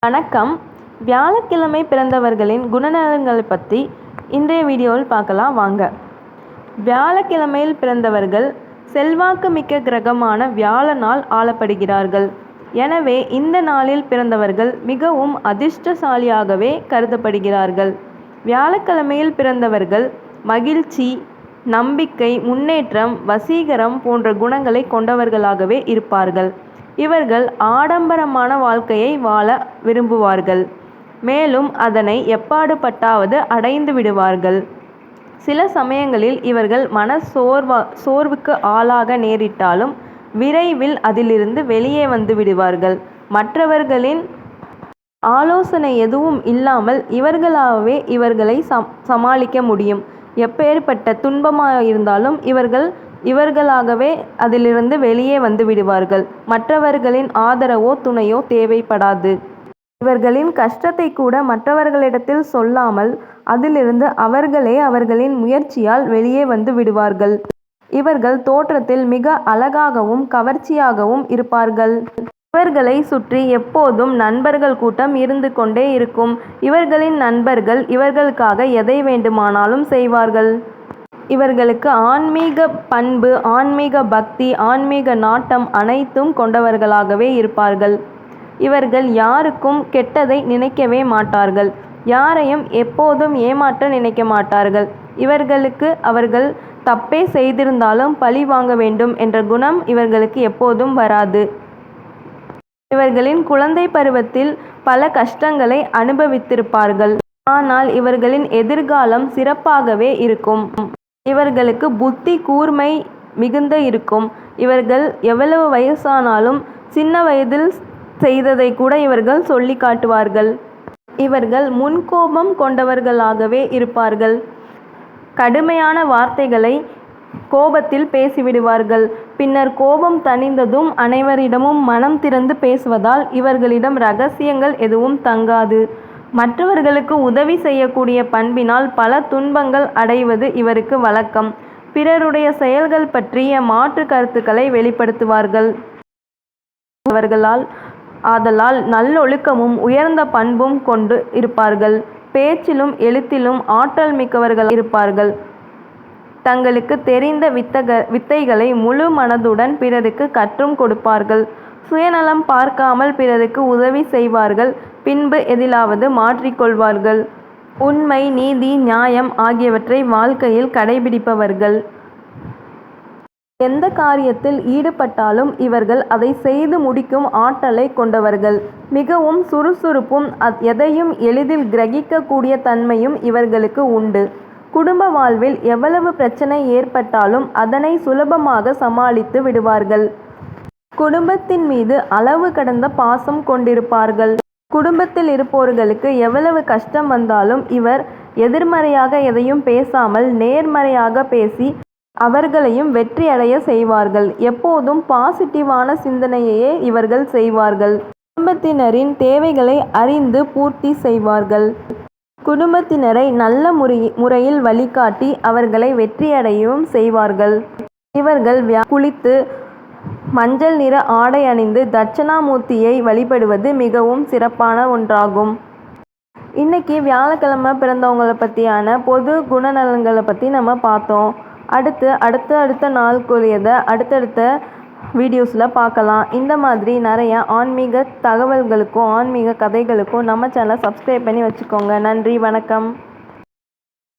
வணக்கம். வியாழக்கிழமை பிறந்தவர்களின் குணநலன்களை பற்றி இன்றைய வீடியோவில் பார்க்கலாம் வாங்க. வியாழக்கிழமையில் பிறந்தவர்கள் செல்வாக்கு மிக்க கிரகமான வியாழனால் ஆளப்படுகிறார்கள். எனவே இந்த நாளில் பிறந்தவர்கள் மிகவும் அதிர்ஷ்டசாலியாகவே கருதப்படுகிறார்கள். வியாழக்கிழமையில் பிறந்தவர்கள் மகிழ்ச்சி, நம்பிக்கை, முன்னேற்றம், வசீகரம் போன்ற குணங்களை கொண்டவர்களாகவே இருப்பார்கள். இவர்கள் ஆடம்பரமான வாழ்க்கையை வாழ விரும்புவார்கள். மேலும் அதனை எப்பாடுபட்டாவது அடைந்து விடுவார்கள். சில சமயங்களில் இவர்கள் சோர்வுக்கு ஆளாக நேரிட்டாலும் விரைவில் அதிலிருந்து வெளியே வந்து விடுவார்கள். மற்றவர்களின் ஆலோசனை எதுவும் இல்லாமல் இவர்களாகவே இவர்களை சமாளிக்க முடியும். எப்பேற்பட்ட துன்பமாக இருந்தாலும் இவர்களாகவே அதிலிருந்து வெளியே வந்து விடுவார்கள். மற்றவர்களின் ஆதரவோ துணையோ தேவைப்படாது. இவர்களின் கஷ்டத்தை கூட மற்றவர்களிடத்தில் சொல்லாமல் அதிலிருந்து அவர்களே அவர்களின் முயற்சியால் வெளியே வந்து விடுவார்கள். இவர்கள் தோற்றத்தில் மிக அழகாகவும் கவர்ச்சியாகவும் இருப்பார்கள். இவர்களை சுற்றி எப்போதும் நண்பர்கள் கூட்டம் இருந்து கொண்டே இருக்கும். இவர்களின் நண்பர்கள் இவர்களுக்காக எதை வேண்டுமானாலும் செய்வார்கள். இவர்களுக்கு ஆன்மீக பண்பு, ஆன்மீக பக்தி, ஆன்மீக நாட்டம் அனைத்தும் கொண்டவர்களாகவே இருப்பார்கள். இவர்கள் யாருக்கும் கெட்டதை நினைக்கவே மாட்டார்கள். யாரையும் எப்போதும் ஏமாற்ற நினைக்க மாட்டார்கள். இவர்களுக்கு அவர்கள் தப்பே செய்திருந்தாலும் பழி வாங்க வேண்டும் என்ற குணம் இவர்களுக்கு எப்போதும் வராது. இவர்களின் குழந்தை பருவத்தில் பல கஷ்டங்களை அனுபவித்திருப்பார்கள். ஆனால் இவர்களின் எதிர்காலம் சிறப்பாகவே இருக்கும். இவர்களுக்கு புத்தி கூர்மை மிகுந்த இருக்கும். இவர்கள் எவ்வளவு வயசானாலும் சின்ன வயதில் செய்ததை கூட இவர்கள் சொல்லி காட்டுவார்கள். இவர்கள் முன்கோபம் கொண்டவர்களாகவே இருப்பார்கள். கடுமையான வார்த்தைகளை கோபத்தில் பேசிவிடுவார்கள். பின்னர் கோபம் தணிந்ததும் அனைவரிடமும் மனம் திறந்து பேசுவதால் இவர்களிடம் இரகசியங்கள் எதுவும் தங்காது. மற்றவர்களுக்கு உதவி செய்யக்கூடிய பண்பினால் பல துன்பங்கள் அடைவது இவருக்கு வழக்கம். பிறருடைய செயல்கள் பற்றிய மாற்று கருத்துக்களை வெளிப்படுத்துவார்கள். ஆதலால் நல்லொழுக்கமும் உயர்ந்த பண்பும் கொண்டு இருப்பார்கள். பேச்சிலும் எழுத்திலும் ஆற்றல் மிக்கவர்கள் இருப்பார்கள். தங்களுக்கு தெரிந்த வித்தைகளை முழு மனதுடன் பிறருக்கு கற்றும் கொடுப்பார்கள். சுயநலம் பார்க்காமல் பிறருக்கு உதவி செய்வார்கள். பின்பு எதிலாவது மாற்றிக்கொள்வார்கள். உண்மை, நீதி, நியாயம் ஆகியவற்றை வாழ்க்கையில் கடைபிடிப்பவர்கள். எந்த காரியத்தில் ஈடுபட்டாலும் இவர்கள் அதை செய்து முடிக்கும் ஆற்றலை கொண்டவர்கள். மிகவும் சுறுசுறுப்பும் எதையும் எளிதில் கிரகிக்கக்கூடிய தன்மையும் இவர்களுக்கு உண்டு. குடும்ப வாழ்வில் எவ்வளவு பிரச்சனை ஏற்பட்டாலும் அதனை சுலபமாக சமாளித்து விடுவார்கள். குடும்பத்தின் மீது அளவு கடந்த பாசம் கொண்டிருப்பார்கள். குடும்பத்தில் இருப்பவர்களுக்கு எவ்வளவு கஷ்டம் வந்தாலும் இவர் எதிர்மறையாக எதையும் பேசாமல் நேர்மறையாக பேசி அவர்களையும் வெற்றி அடைய செய்வார்கள். எப்போதும் பாசிட்டிவான சிந்தனையையே இவர்கள் செய்வார்கள். குடும்பத்தினரின் தேவைகளை அறிந்து பூர்த்தி செய்வார்கள். குடும்பத்தினரை நல்ல முறையில் வழிகாட்டி அவர்களை வெற்றியடையவும் செய்வார்கள். இவர்கள் குளித்து மஞ்சள் நிற ஆடை அணிந்து தட்சணாமூர்த்தியை வழிபடுவது மிகவும் சிறப்பான ஒன்றாகும். இன்னைக்கு வியாழக்கிழமை பிறந்தவங்களை பற்றியான பொது குணநலன்களை பற்றி நம்ம பார்த்தோம். அடுத்த நாளுக்குரியதை அடுத்தடுத்த வீடியோஸில் பார்க்கலாம். இந்த மாதிரி நிறைய ஆன்மீக தகவல்களுக்கும் ஆன்மீக கதைகளுக்கும் நம்ம சேனலை சப்ஸ்கிரைப் பண்ணி வச்சுக்கோங்க. நன்றி, வணக்கம்.